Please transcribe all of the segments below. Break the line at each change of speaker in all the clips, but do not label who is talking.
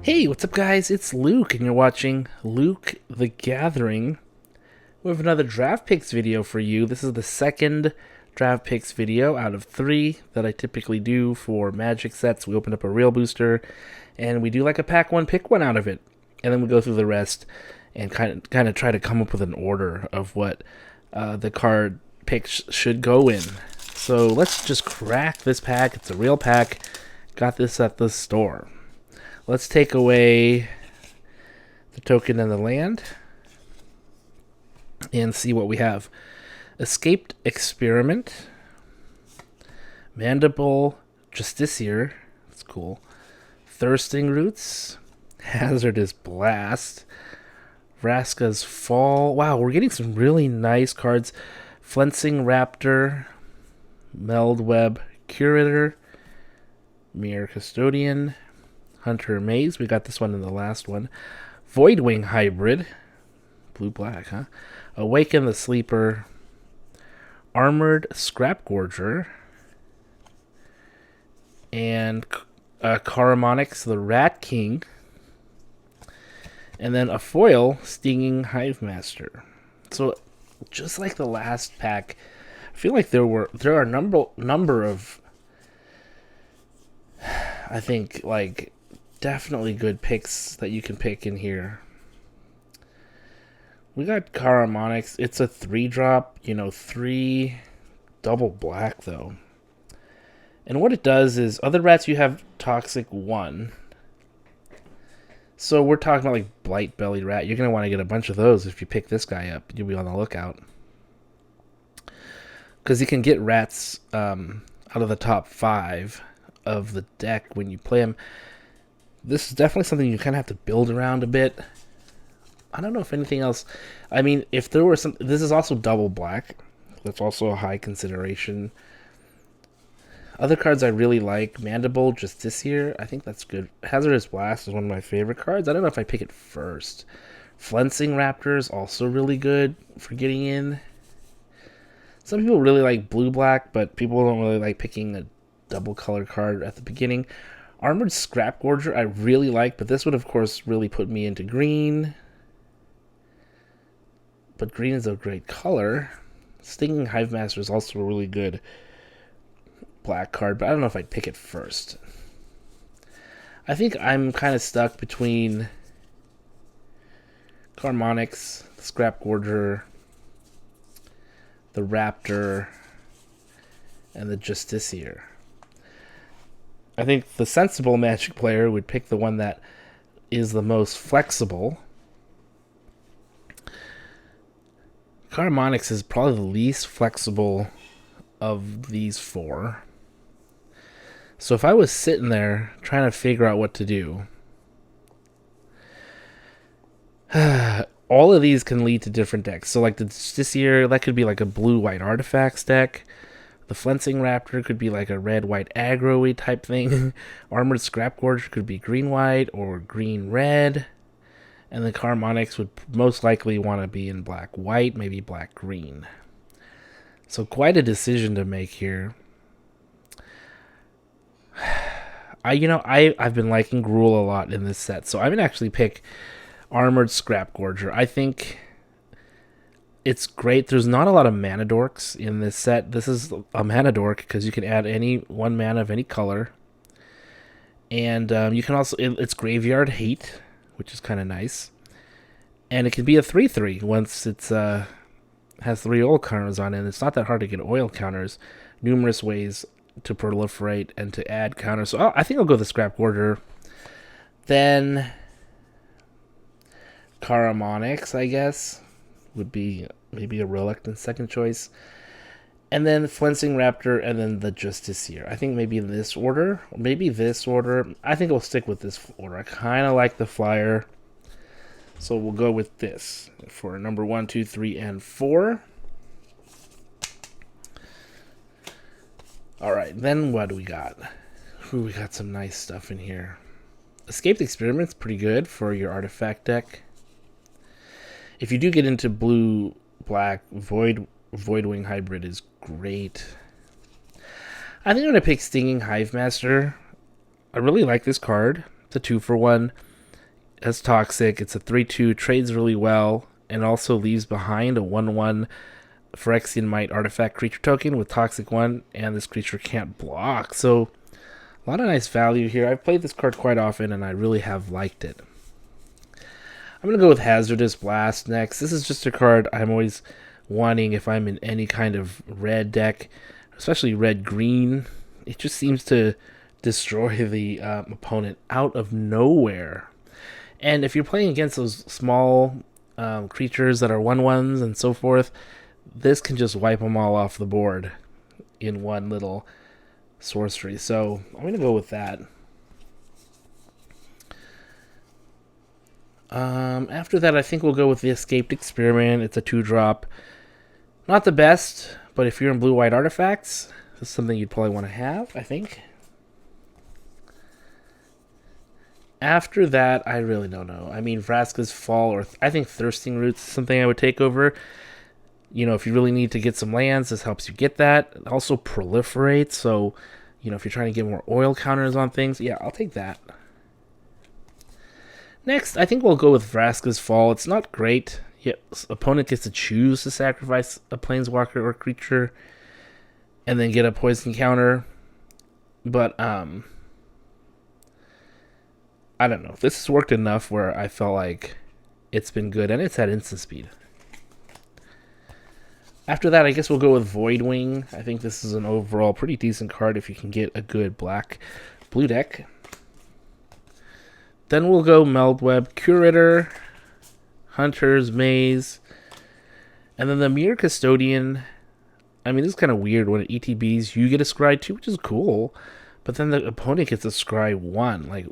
Hey, what's up, guys? It's Luke, and you're watching Luke the Gathering. We have another draft picks video for you. This is the second draft picks video out of 3 that I typically do for Magic sets. We open up a real booster, and we do like a pack one, pick one out of it, and then we go through the rest and kind of try to come up with an order of what the card picks should go in. So let's just crack this pack. It's a real pack. Got this at the store. Let's take away the token and the land and see what we have. Escaped Experiment, Mandible Justiciar, that's cool. Thirsting Roots, Hazardous Blast, Vraska's Fall. Wow, we're getting some really nice cards. Flensing Raptor, Meldweb Curator, Mirror Custodian, Hunter Maze. We got this one in the last one. Voidwing Hybrid. Blue-black, huh? Awaken the Sleeper. Armored Scrapgorger. And Karamonix the Rat King. And then a foil, Stinging Hivemaster. So, just like the last pack, I feel like there are a number of, I think, like, definitely good picks that you can pick in here. We got Karamonix. It's a 3-drop, 3 double black, though. And what it does is, other rats you have Toxic 1. So we're talking about like Blight Bellied Rat. You're going to want to get a bunch of those if you pick this guy up. You'll be on the lookout. Because you can get rats out of the top 5 of the deck when you play them. This is definitely something you kind of have to build around a bit. I don't know if anything else. I mean, if there were some. This is also double black. That's also a high consideration. Other cards I really like. Mandible Justiciar. I think that's good. Hazardous Blast is one of my favorite cards. I don't know if I pick it first. Flensing Raptor is also really good for getting in. Some people really like blue-black, but people don't really like picking a double color card at the beginning. Armored Scrapgorger I really like, but this would, of course, really put me into green. But green is a great color. Stinging Hivemaster is also a really good black card, but I don't know if I'd pick it first. I think I'm kind of stuck between Karamonix, the Scrapgorger, the Raptor, and the Justiciar. I think the sensible Magic player would pick the one that is the most flexible. Karamonix is probably the least flexible of these 4. So if I was sitting there trying to figure out what to do, all of these can lead to different decks. So like this year, that could be like a blue-white artifacts deck. The Flensing Raptor could be like a red-white aggro-y type thing. Armored Scrapgorger could be green-white or green-red. And the Karamonix would most likely want to be in black-white, maybe black-green. So quite a decision to make here. I've been liking Gruul a lot in this set, so I'm going to actually pick Armored Scrapgorger. I think it's great. There's not a lot of mana dorks in this set. This is a mana dork because you can add any 1 mana of any color. And you can also, it's Graveyard Hate, which is kind of nice. And it can be a 3/3 once it's has 3 oil counters on it. And it's not that hard to get oil counters. Numerous ways to proliferate and to add counters. So I think I'll go with the Scrapgorger. Then Karamonix, I guess, would be maybe a reluctant second choice. And then Flensing Raptor, and then the Justiciar. I think maybe in this order, or maybe this order. I think I'll stick with this order. I kind of like the flyer, so we'll go with this for number 1, 2, 3, and 4. All right, then what do we got? Ooh, we got some nice stuff in here. Escaped Experiment's pretty good for your artifact deck. If you do get into blue-black, Voidwing Hybrid is great. I think I'm going to pick Stinging Hivemaster. I really like this card. It's a 2-for-1. as Toxic. It's a 3/2, trades really well, and also leaves behind a 1/1 Phyrexian Might artifact creature token with Toxic 1, and this creature can't block. So, a lot of nice value here. I've played this card quite often, and I really have liked it. I'm going to go with Hazardous Blast next. This is just a card I'm always wanting if I'm in any kind of red deck, especially red-green. It just seems to destroy the opponent out of nowhere. And if you're playing against those small creatures that are 1/1s and so forth, this can just wipe them all off the board in one little sorcery. So I'm going to go with that. After that, I think we'll go with the Escaped Experiment. It's a 2-drop. Not the best, but if you're in blue-white artifacts, this is something you'd probably want to have, I think. After that, I really don't know. I mean, Vraska's Fall, or I think Thirsting Roots is something I would take over. You know, if you really need to get some lands, this helps you get that. It also proliferates, so, you know, if you're trying to get more oil counters on things, yeah, I'll take that. Next, I think we'll go with Vraska's Fall. It's not great. Yet, opponent gets to choose to sacrifice a planeswalker or creature and then get a poison counter. But, I don't know. This has worked enough where I felt like it's been good, and it's at instant speed. After that, I guess we'll go with Voidwing. I think this is an overall pretty decent card if you can get a good black-blue deck. Then we'll go Meldweb, Curator, Hunter's Maze, and then the Mere Custodian. I mean, this is kind of weird. When it ETBs, you get a Scry 2, which is cool, but then the opponent gets a Scry 1. Like,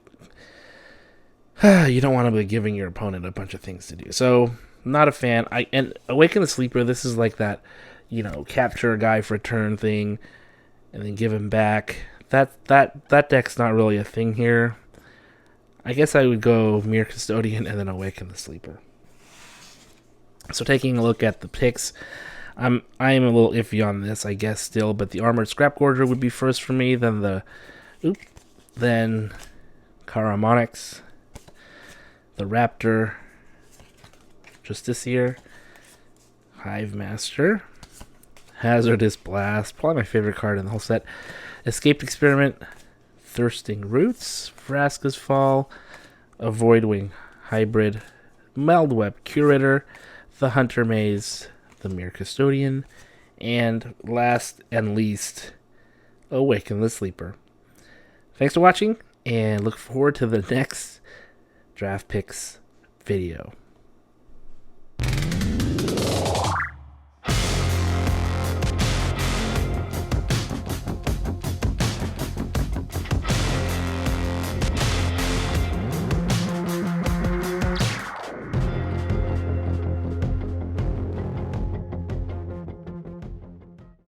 you don't want to be giving your opponent a bunch of things to do. So, not a fan. And Awaken the Sleeper, this is like that, you know, capture a guy for a turn thing, and then give him back. That deck's not really a thing here. I guess I would go Mere Custodian and then Awaken the Sleeper. So taking a look at the picks, I am a little iffy on this, I guess, still, but the Armored Scrapgorger would be first for me, then then Karamonix, the Raptor, Justiciar, Hive Master, Hazardous Blast, probably my favorite card in the whole set, Escaped Experiment, Thirsting Roots, Vraska's Fall, a Voidwing Hybrid, Meldweb Curator, the Hunter Maze, the Mere Custodian, and last and least, Awaken the Sleeper. Thanks for watching, and look forward to the next Draft Picks video.